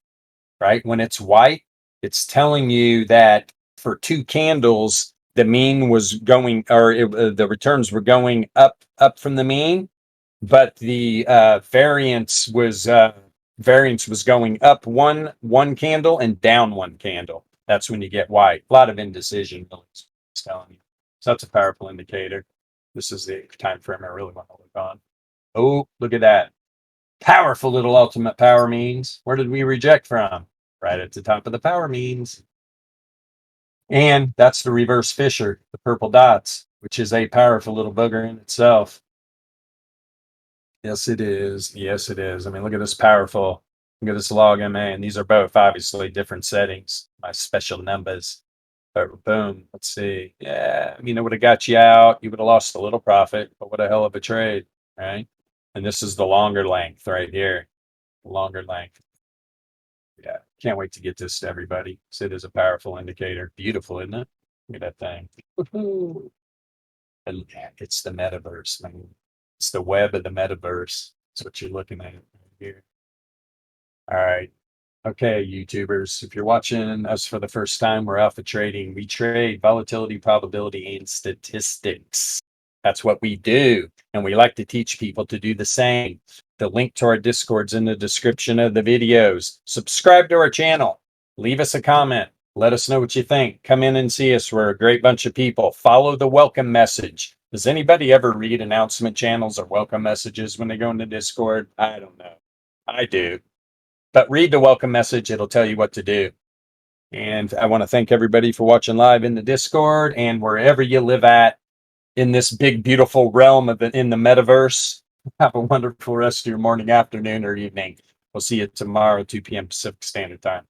S1: right? When it's white, it's telling you that for 2 candles, the mean was going, or the returns were going up from the mean, but the variance was going up one candle and down 1 candle. That's when you get white. A lot of indecision, it's telling you. So that's a powerful indicator. This is the time frame I really want to look on. Oh, look at that. Powerful little ultimate power means. Where did we reject from? Right at the top of the power means. And that's the reverse Fisher, the purple dots, which is a powerful little booger in itself. Yes, it is. Yes, it is. I mean, look at this powerful. Look at this log MA, and these are both obviously different settings, my special numbers. But boom, let's see. Yeah, I mean, it would have got you out. You would have lost a little profit, but what a hell of a trade, right? And this is the longer length right here. Longer length. Yeah, can't wait to get this to everybody. So it is a powerful indicator. Beautiful, isn't it? Look at that thing. Woo-hoo. And it's the metaverse. I mean, it's the web of the metaverse. That's what you're looking at right here. All right. Okay, YouTubers, if you're watching us for the first time, we're Alpha Trading. We trade volatility, probability, and statistics. That's what we do. And we like to teach people to do the same. The link to our Discord's in the description of the videos. Subscribe to our channel. Leave us a comment. Let us know what you think. Come in and see us. We're a great bunch of people. Follow the welcome message. Does anybody ever read announcement channels or welcome messages when they go into Discord? I don't know. I do. But read the welcome message. It'll tell you what to do. And I want to thank everybody for watching live in the Discord and wherever you live at in this big, beautiful realm in the metaverse. Have a wonderful rest of your morning, afternoon, or evening. We'll see you tomorrow, 2 p.m. Pacific Standard Time.